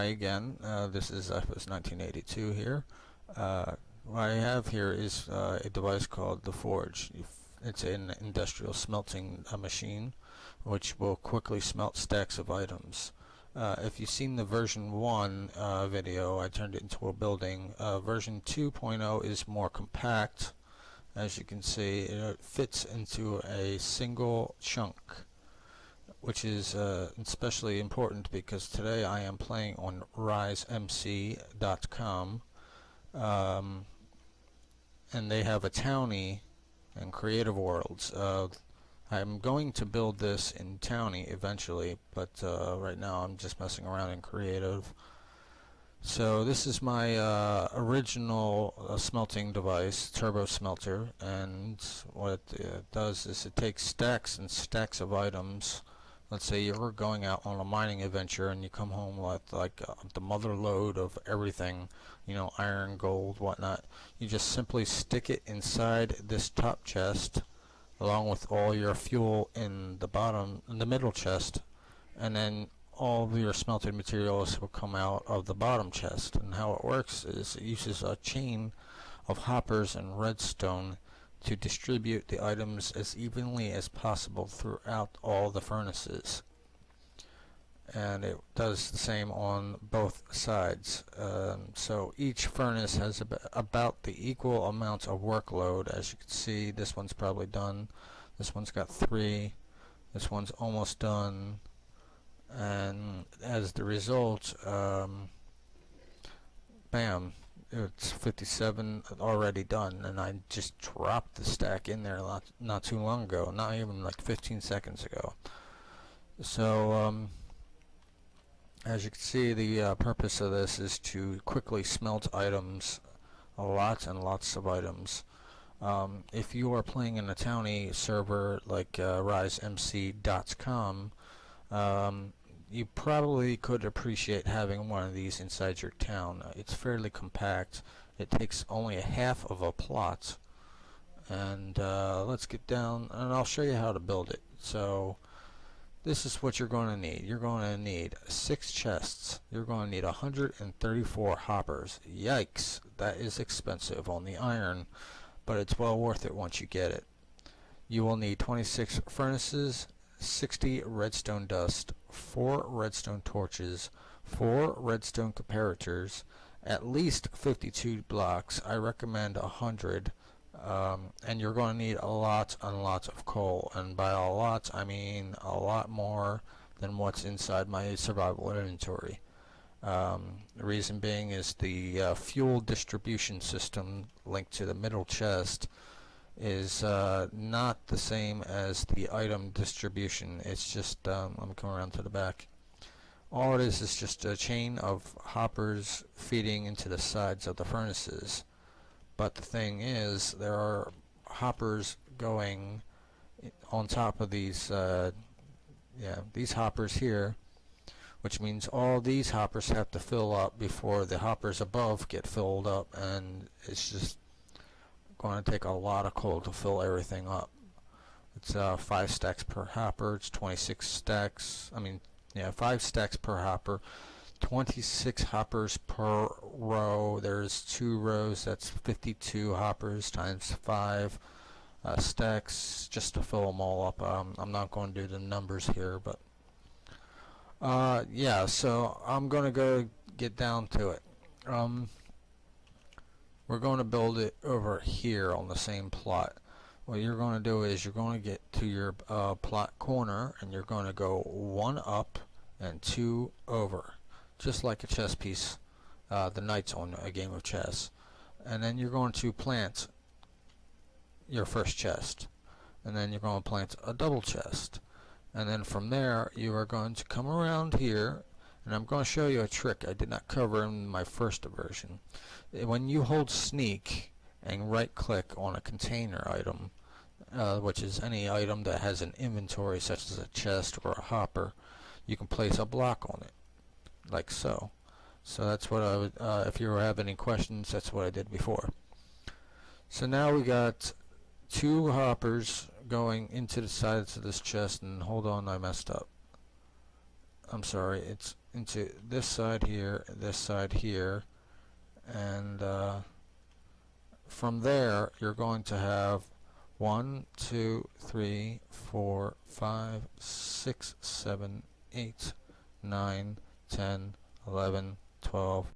Hi again. This is FS 1982 here. What I have here is a device called the Forge. It's an industrial smelting machine which will quickly smelt stacks of items. If you've seen the version 1 video, I turned it into a building. Version 2.0 is more compact. As you can see, it fits into a single chunk, which is especially important because today I am playing on RiseMC.com, and they have a Towny and Creative Worlds. I'm going to build this in Towny eventually, but right now I'm just messing around in Creative. So this is my original smelting device, Turbo Smelter, and what it does is it takes stacks and stacks of items. Let's say you're going out on a mining adventure and you come home with like the mother lode of everything, you know, iron, gold, whatnot. You just simply stick it inside this top chest along with all your fuel in the middle chest, and then all of your smelted materials will come out of the bottom chest. And how it works is it uses a chain of hoppers and redstone to distribute the items as evenly as possible throughout all the furnaces, and it does the same on both sides. So each furnace has about the equal amount of workload. As you can see, this one's probably done, this one's got 3, this one's almost done, and as the result, bam, it's 57 already done, and I just dropped the stack in there not too long ago, not even like 15 seconds ago. So as you can see, the purpose of this is to quickly smelt items, lots and lots of items. If you are playing in a Towny server like RiseMC.com, you probably could appreciate having one of these inside your town. It's fairly compact. It takes only a half of a plot. And let's get down and I'll show you how to build it. So this is what you're going to need. You're going to need 6 chests. You're going to need 134 hoppers. Yikes, that is expensive on the iron, but it's well worth it once you get it. You will need 26 furnaces, 60 redstone dust, 4 redstone torches, 4 redstone comparators, at least 52 blocks. I recommend 100, and you're going to need a lot and lots of coal, and by a lot I mean a lot more than what's inside my survival inventory. The reason being is the fuel distribution system linked to the middle chest is not the same as the item distribution. It's just let me come around to the back. All it is just a chain of hoppers feeding into the sides of the furnaces. But the thing is, there are hoppers going on top of these these hoppers here, which means all these hoppers have to fill up before the hoppers above get filled up, and it's just going to take a lot of coal to fill everything up. It's 5 stacks per hopper. It's 26 stacks. 5 stacks per hopper. 26 hoppers per row. There's 2 rows. That's 52 hoppers times 5 stacks just to fill them all up. I'm not going to do the numbers here, but yeah. So I'm going to go get down to it. We're going to build it over here on the same plot. What you're going to do is you're going to get to your plot corner, and you're going to go 1 up and 2 over, just like a chess piece, the knights on a game of chess. And then you're going to plant your first chest, and then you're going to plant a double chest, and then from there you are going to come around here. And I'm going to show you a trick I did not cover in my first version. When you hold sneak and right click on a container item, which is any item that has an inventory such as a chest or a hopper, you can place a block on it, like so. So that's what I would, if you have any questions, that's what I did before. So now we got 2 hoppers going into the sides of this chest, and hold on, I messed up. I'm sorry, it's into this side here, and from there you're going to have 1, 2, 3, 4, 5, 6, 7, 8, 9, 10, 11, 12,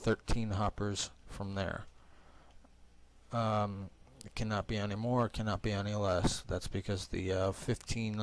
13 hoppers from there. It cannot be any more, it cannot be any less. That's because the 15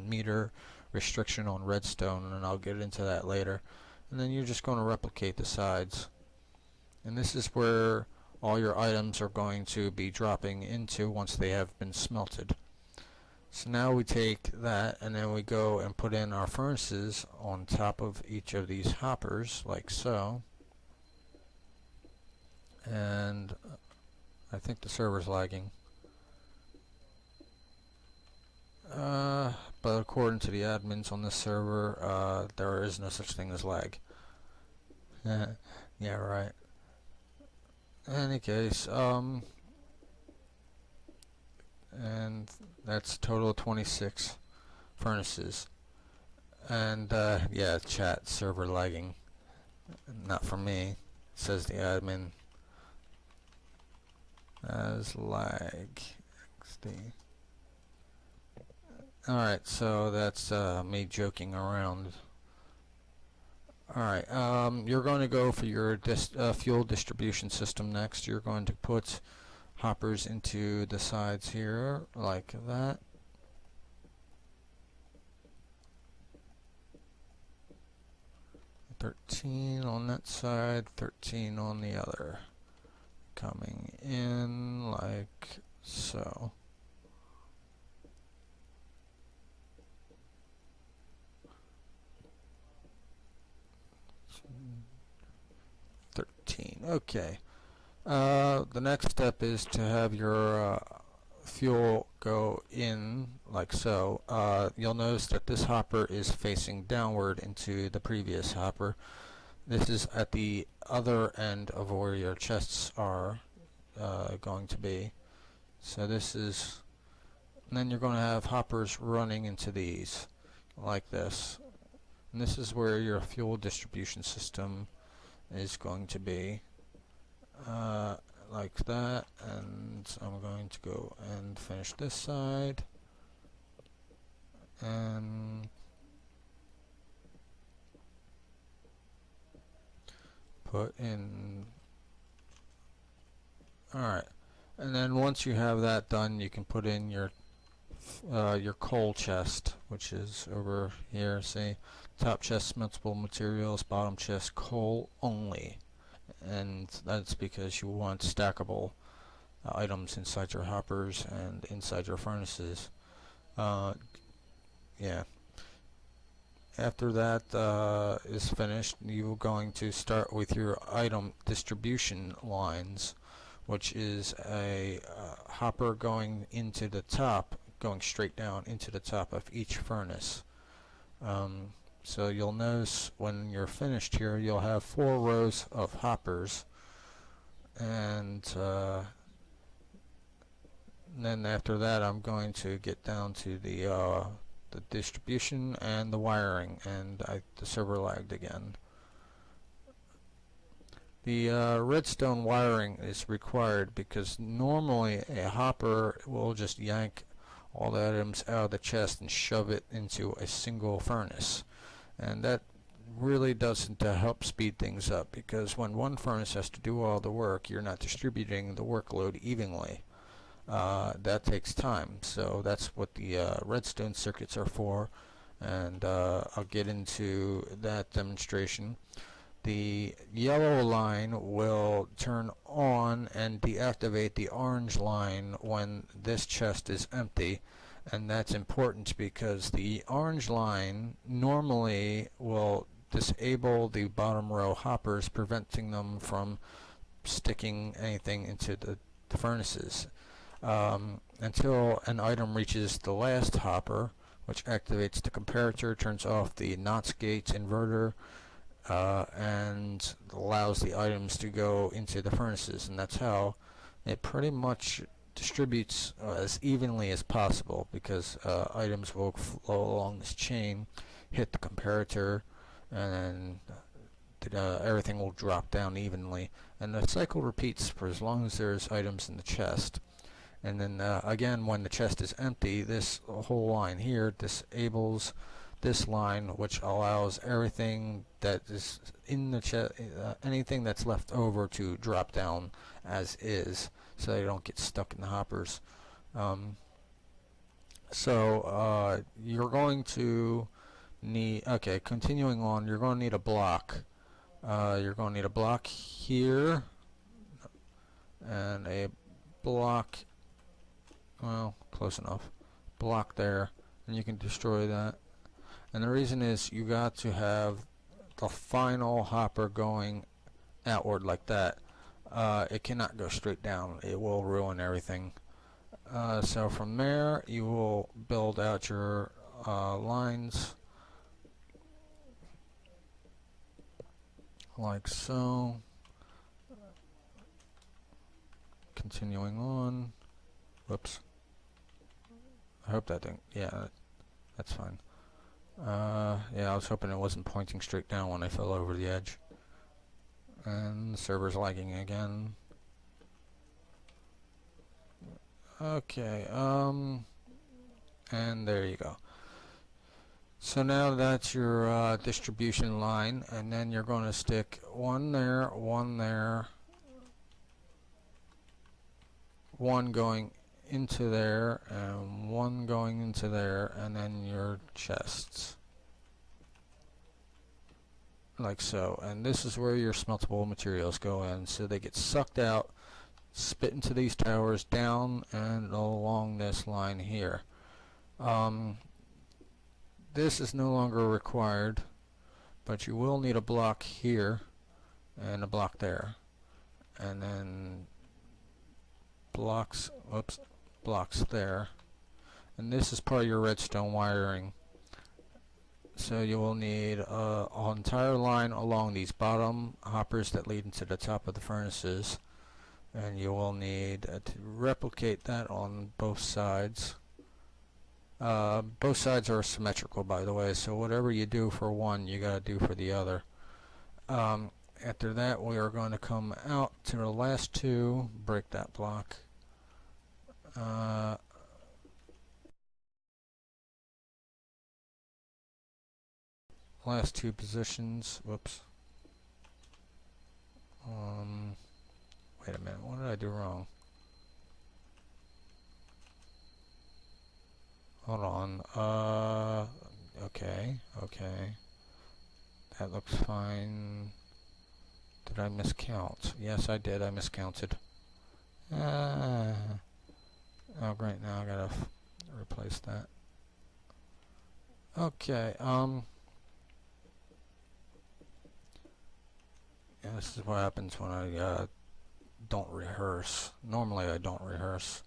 meter restriction on redstone, and I'll get into that later. And then you're just going to replicate the sides. And this is where all your items are going to be dropping into once they have been smelted. So now we take that and then we go and put in our furnaces on top of each of these hoppers, like so. And I think the server's lagging. But according to the admins on this server, there is no such thing as lag. Yeah, right. In any case, and that's a total of 26 furnaces. And yeah, chat, server lagging. Not from me, says the admin. As lag XD. Alright, so that's me joking around. Alright, you're going to go for your fuel distribution system next. You're going to put hoppers into the sides here, like that. "13 on that side, 13 on the other. Coming in like so. Okay. The next step is to have your fuel go in like so. You'll notice that this hopper is facing downward into the previous hopper. This is at the other end of where your chests are going to be. So this is, and then you're going to have hoppers running into these like this. And this is where your fuel distribution system is going to be. Like that, and I'm going to go and finish this side and put in. Alright, and then once you have that done, you can put in your coal chest, which is over here. See, top chest smeltable materials, bottom chest coal only. And that's because you want stackable items inside your hoppers and inside your furnaces. Yeah. After that is finished, you're going to start with your item distribution lines, which is a hopper going into the top, going straight down into the top of each furnace. So you'll notice when you're finished here, you'll have 4 rows of hoppers, and then after that I'm going to get down to the distribution and the wiring, and the server lagged again. The redstone wiring is required because normally a hopper will just yank all the items out of the chest and shove it into a single furnace. And that really doesn't help speed things up, because when one furnace has to do all the work, you're not distributing the workload evenly. That takes time, so that's what the redstone circuits are for, and I'll get into that demonstration. The yellow line will turn on and deactivate the orange line when this chest is empty. And that's important because the orange line normally will disable the bottom row hoppers, preventing them from sticking anything into the furnaces until an item reaches the last hopper, which activates the comparator, turns off the NOTS gates inverter, and allows the items to go into the furnaces, and that's how it pretty much distributes as evenly as possible, because items will flow along this chain, hit the comparator, and then everything will drop down evenly, and the cycle repeats for as long as there's items in the chest. And then again, when the chest is empty, this whole line here disables this line, which allows everything that is in the chest, anything that's left over, to drop down as is, so they don't get stuck in the hoppers. You're going to need, okay, continuing on, you're going to need a block. You're going to need a block here, and a block, well, close enough, block there, and you can destroy that. And the reason is you got to have the final hopper going outward like that. It cannot go straight down. It will ruin everything. So from there, you will build out your lines like so. Continuing on. Whoops. I hope that didn't. Yeah, that's fine. Yeah, I was hoping it wasn't pointing straight down when I fell over the edge. And the server's lagging again. Okay, and there you go. So now that's your distribution line, and then you're going to stick one there, one there, one going into there, and one going into there, and then your chests. Like so. And this is where your smeltable materials go in, so they get sucked out, spit into these towers, down and along this line here. This is no longer required, but you will need a block here and a block there, and then blocks, whoops, blocks there, and this is part of your redstone wiring. So you will need an entire line along these bottom hoppers that lead into the top of the furnaces, and you will need to replicate that on both sides. Both sides are symmetrical, by the way, so whatever you do for one, you gotta do for the other. After that, we are going to come out to the last two, break that block. Last two positions. Whoops. Wait a minute, what did I do wrong? Hold on. Okay. That looks fine. Did I miscount? Yes, I did. I miscounted. Oh, great. Now I gotta replace that. Okay. Yeah, this is what happens when I don't rehearse. Normally, I don't rehearse.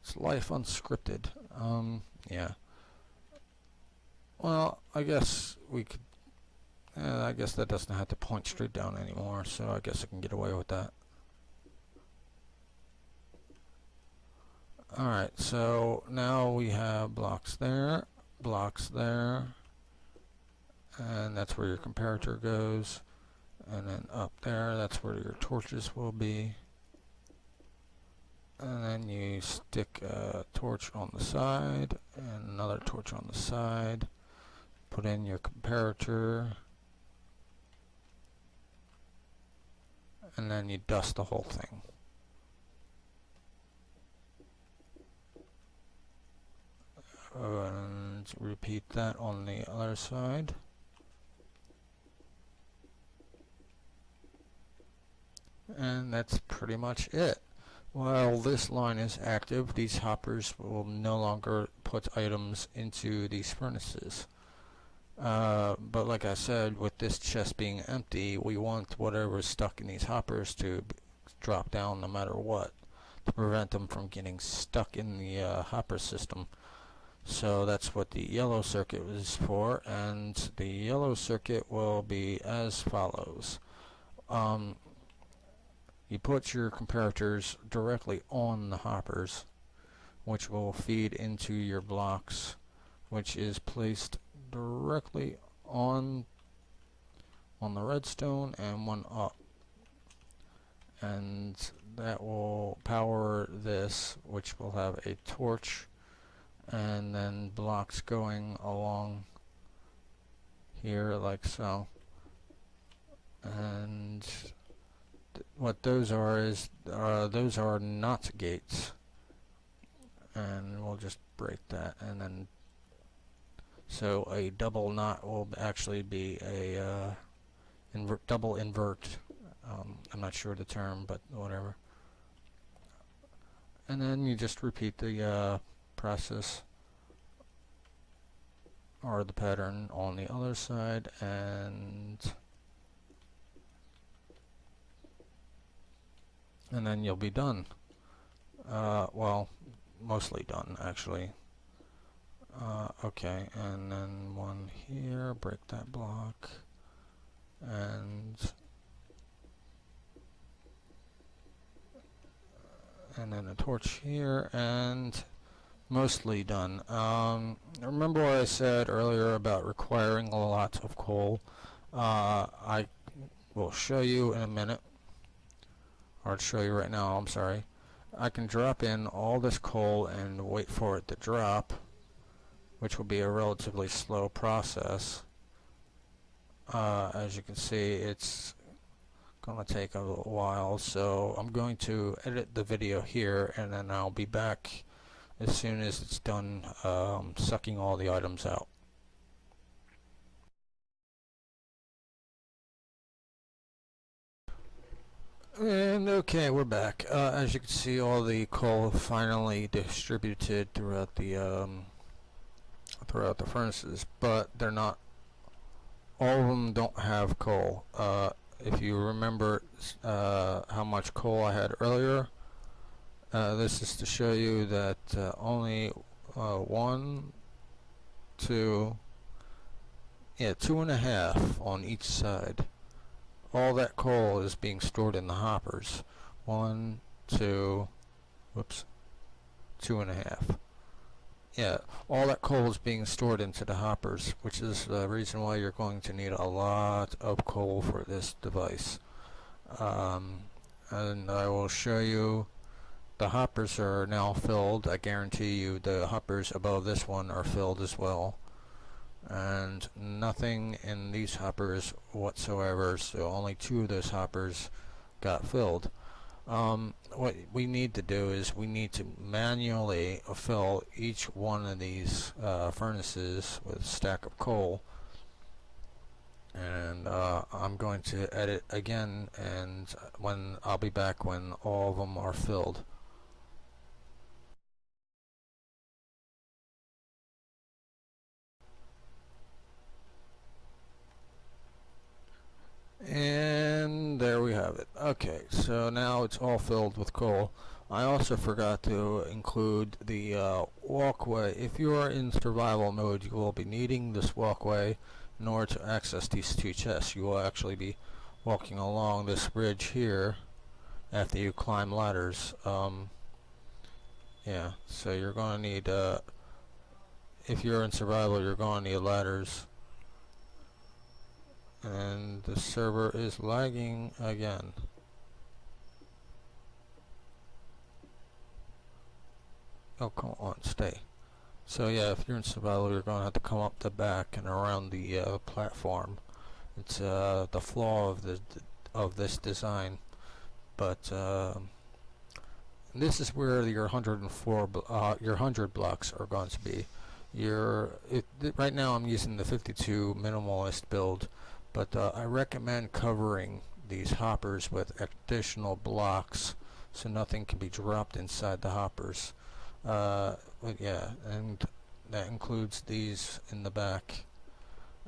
It's life unscripted. Yeah. Well, I guess we could. I guess that doesn't have to point straight down anymore, so I guess I can get away with that. Alright, so now we have blocks there, and that's where your comparator goes, and then up there, that's where your torches will be. And then you stick a torch on the side and another torch on the side. Put in your comparator. And then you dust the whole thing. And repeat that on the other side. And that's pretty much it. While this line is active, these hoppers will no longer put items into these furnaces. But like I said, with this chest being empty, we want whatever's stuck in these hoppers to drop down no matter what, to prevent them from getting stuck in the hopper system. So that's what the yellow circuit is for, and the yellow circuit will be as follows. You put your comparators directly on the hoppers, which will feed into your blocks, which is placed directly on the redstone and one up, and that will power this, which will have a torch and then blocks going along here like so. And what those are is those are NOT gates, and we'll just break that, and then so a double NOT will actually be a double invert. I'm not sure the term, but whatever. And then you just repeat the process or the pattern on the other side, and then you'll be done. Well, mostly done actually. Okay, and then one here, break that block, and then a torch here, and mostly done. Remember what I said earlier about requiring a lot of coal? I will show you in a minute, or I'll show you right now, I'm sorry. I can drop in all this coal and wait for it to drop, which will be a relatively slow process. As you can see, it's gonna take a little while, so I'm going to edit the video here, and then I'll be back as soon as it's done sucking all the items out. And okay, we're back. As you can see, all the coal finally distributed throughout the furnaces, but they're not. All of them don't have coal. If you remember how much coal I had earlier, this is to show you that only 1, 2, yeah, 2.5 on each side. All that coal is being stored in the hoppers. 1, 2, whoops, 2.5. Yeah, all that coal is being stored into the hoppers, which is the reason why you're going to need a lot of coal for this device. And I will show you the hoppers are now filled. I guarantee you the hoppers above this one are filled as well. And nothing in these hoppers whatsoever, so only 2 of those hoppers got filled. What we need to do is we need to manually fill each one of these furnaces with a stack of coal, and I'm going to edit again, and when I'll be back when all of them are filled. And there we have it. Okay, so now it's all filled with coal. I also forgot to include the walkway. If you are in survival mode, you will be needing this walkway in order to access these 2 chests. You will actually be walking along this bridge here after you climb ladders. Yeah, so you're going to need, if you're in survival, you're going to need ladders. And the server is lagging again. Oh, come on, stay. So yeah, if you're in survival, you're going to have to come up the back and around the platform. It's the flaw of this design. But this is where your 100 blocks are going to be. Right now I'm using the 52 minimalist build, but I recommend covering these hoppers with additional blocks so nothing can be dropped inside the hoppers. But yeah, and that includes these in the back,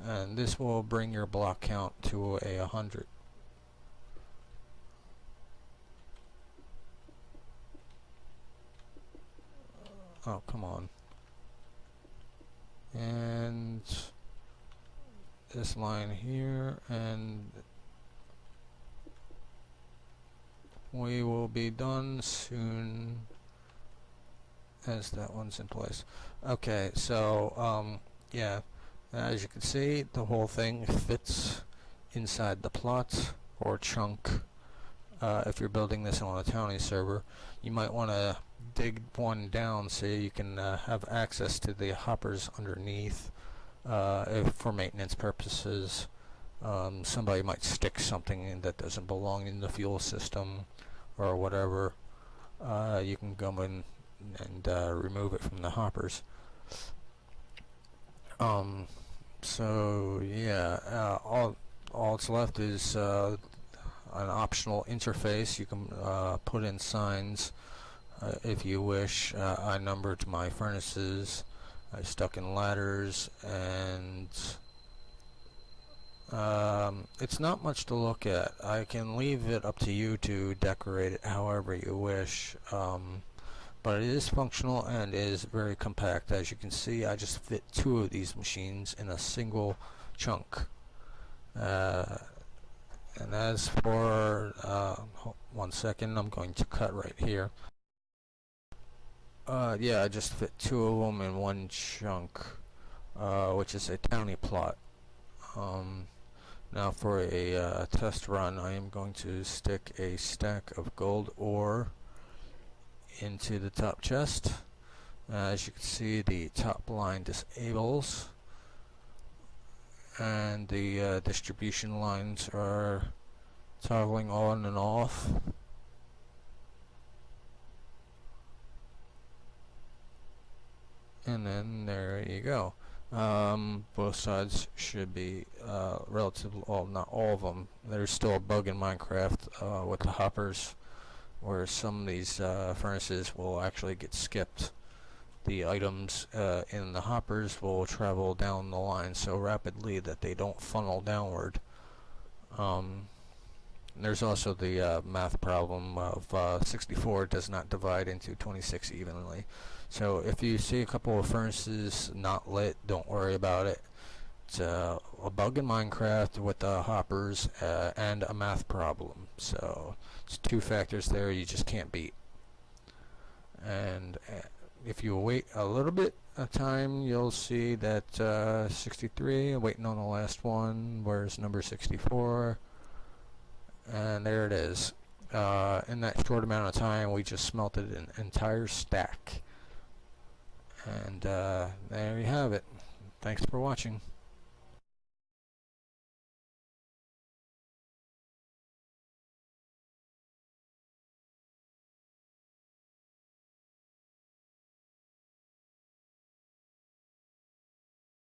and this will bring your block count to 100. Oh, come on. and this line here, and we will be done soon as that one's in place. Okay, so yeah, as you can see, the whole thing fits inside the plot or chunk. If you're building this on a Towny server, you might want to dig one down so you can have access to the hoppers underneath for maintenance purposes. Somebody might stick something in that doesn't belong in the fuel system or whatever. You can go in and remove it from the hoppers. So yeah, all that's left is an optional interface. You can put in signs if you wish. I numbered my furnaces, I stuck in ladders, and it's not much to look at. I can leave it up to you to decorate it however you wish, but it is functional and is very compact. As you can see, I just fit 2 of these machines in a single chunk. And as for, 1 second, I'm going to cut right here. Yeah, I just fit 2 of them in one chunk, which is a Towny plot. Now for a test run, I am going to stick a stack of gold ore into the top chest. As you can see, the top line disables, and the distribution lines are toggling on and off. And then there you go. Both sides should be relatively, well, not all of them. There's still a bug in Minecraft with the hoppers, where some of these furnaces will actually get skipped. The items in the hoppers will travel down the line so rapidly that they don't funnel downward. There's also the math problem of 64 does not divide into 26 evenly. So if you see a couple of furnaces not lit, don't worry about it. It's a bug in Minecraft with the hoppers and a math problem. So it's 2 factors there you just can't beat. And if you wait a little bit of time, you'll see that 63, waiting on the last one, where's number 64? And there it is. In that short amount of time, we just smelted an entire stack. And there you have it. Thanks for watching.